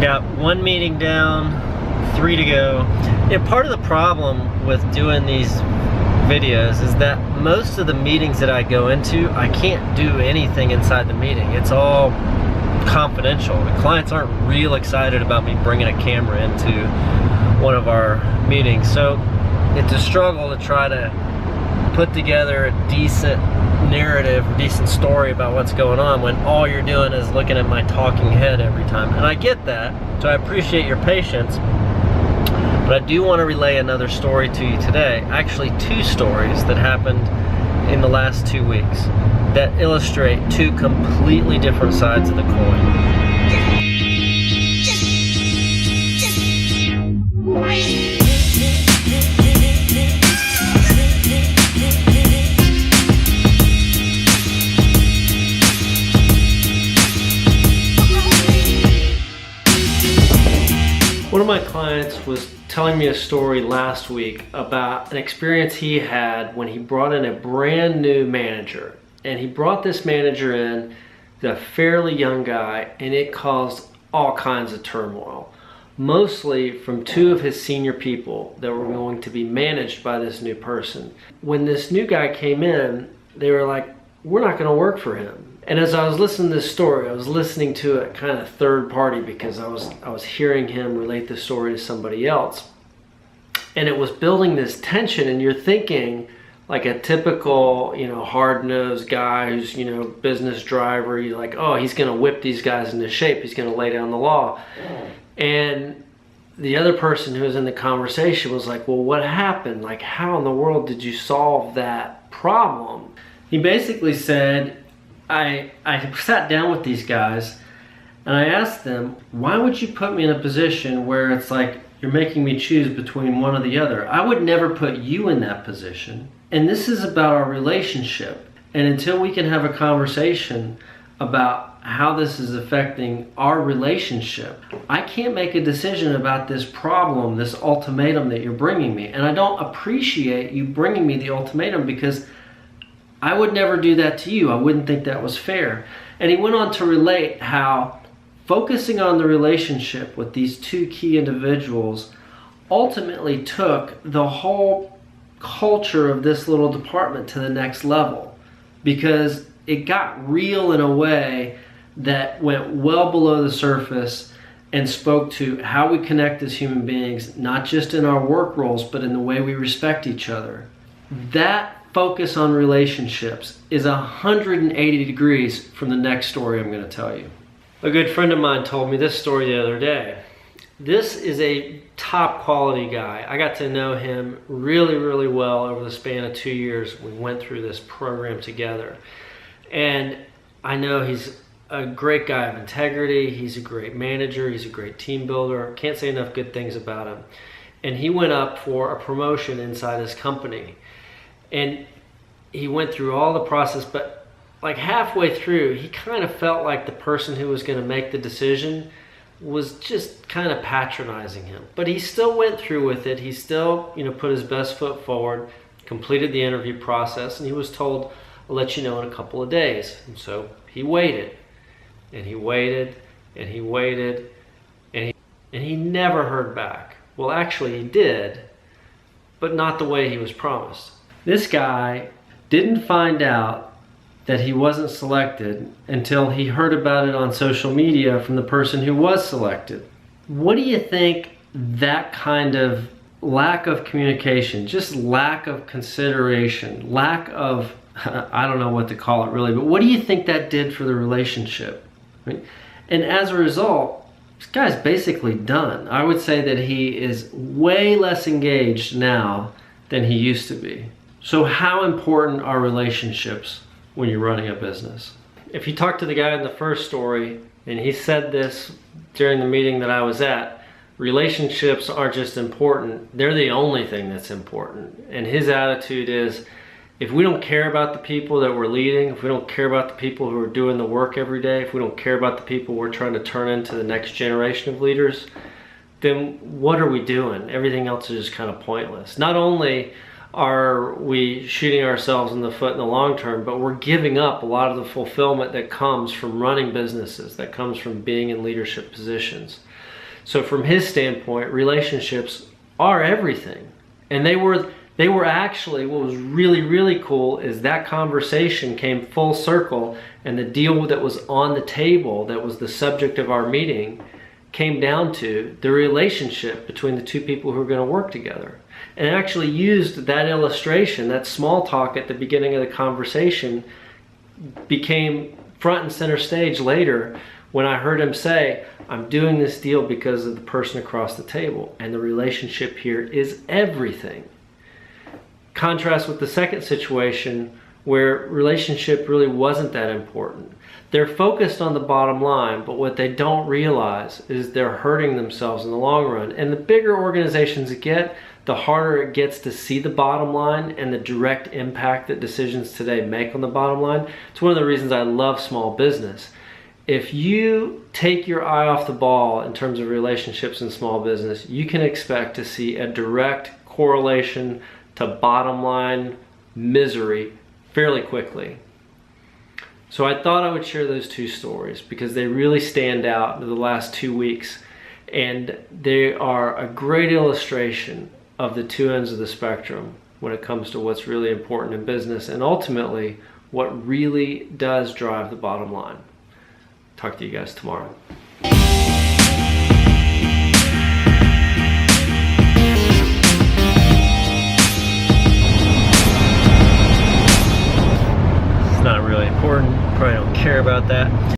Got one meeting down, 3 to go. And part of the problem with doing these videos is that most of the meetings that I go into, I can't do anything inside the meeting. It's all confidential. The clients aren't real excited about me bringing a camera into one of our meetings. So it's a struggle to try to put together a decent narrative, decent story about what's going on when all you're doing is looking at my talking head every time. And I get that, so I appreciate your patience, but I do want to relay another story to you today. Actually, 2 stories that happened in the last 2 weeks that illustrate 2 completely different sides of the coin. One of my clients was telling me a story last week about an experience he had when he brought in a brand new manager. And he brought this manager in, the fairly young guy, and it caused all kinds of turmoil. Mostly from 2 of his senior people that were going to be managed by this new person. When this new guy came in, they were like, we're not gonna work for him. And as I was listening to this story, I was listening to it kind of third party because I was hearing him relate the story to somebody else. And it was building this tension, and you're thinking like a typical, hard-nosed guy who's, business driver. You're like, oh, he's gonna whip these guys into shape. He's gonna lay down the law. And the other person who was in the conversation was like, well, what happened? Like, how in the world did you solve that problem? He basically said, I sat down with these guys and I asked them, why would you put me in a position where it's like you're making me choose between one or the other? I would never put you in that position. And this is about our relationship. And until we can have a conversation about how this is affecting our relationship, I can't make a decision about this problem, this ultimatum that you're bringing me. And I don't appreciate you bringing me the ultimatum because I would never do that to you. I wouldn't think that was fair. And he went on to relate how focusing on the relationship with these 2 key individuals ultimately took the whole culture of this little department to the next level, because it got real in a way that went well below the surface and spoke to how we connect as human beings, not just in our work roles, but in the way we respect each other. That focus on relationships is 180 degrees from the next story I'm going to tell you. A good friend of mine told me this story the other day. This is a top quality guy. I got to know him really, really well over the span of 2 years. We went through this program together. And I know he's a great guy of integrity. He's a great manager. He's a great team builder. Can't say enough good things about him. And he went up for a promotion inside his company. And he went through all the process, but like halfway through, he kind of felt like the person who was going to make the decision was just kind of patronizing him. But he still went through with it. He still, put his best foot forward, completed the interview process, and he was told, I'll let you know in a couple of days. And so he waited, and he waited, and he waited, and he never heard back. Well, actually he did, but not the way he was promised. This guy didn't find out that he wasn't selected until he heard about it on social media from the person who was selected. What do you think that kind of lack of communication, just lack of consideration, lack of, I don't know what to call it really, but what do you think that did for the relationship? Right? And as a result, this guy's basically done. I would say that he is way less engaged now than he used to be. So how important are relationships when you're running a business? If you talk to the guy in the first story, and he said this during the meeting that I was at, relationships are just important. They're the only thing that's important. And his attitude is, if we don't care about the people that we're leading, if we don't care about the people who are doing the work every day, if we don't care about the people we're trying to turn into the next generation of leaders, then what are we doing? Everything else is just kind of pointless. Not only are we shooting ourselves in the foot in the long term, but we're giving up a lot of the fulfillment that comes from running businesses, that comes from being in leadership positions. So from his standpoint, relationships are everything. And they were actually, what was really, really cool is that conversation came full circle, and the deal that was on the table, that was the subject of our meeting, came down to the relationship between the two people who are going to work together. And actually used that illustration, that small talk at the beginning of the conversation became front and center stage later when I heard him say, I'm doing this deal because of the person across the table, and the relationship here is everything. Contrast with the second situation where relationship really wasn't that important. They're focused on the bottom line, but what they don't realize is they're hurting themselves in the long run. And the bigger organizations get, the harder it gets to see the bottom line and the direct impact that decisions today make on the bottom line. It's one of the reasons I love small business. If you take your eye off the ball in terms of relationships in small business, you can expect to see a direct correlation to bottom line misery fairly quickly. So I thought I would share those two stories because they really stand out in the last 2 weeks, and they are a great illustration of the two ends of the spectrum when it comes to what's really important in business and ultimately what really does drive the bottom line. Talk to you guys tomorrow. It's not really important, probably don't care about that.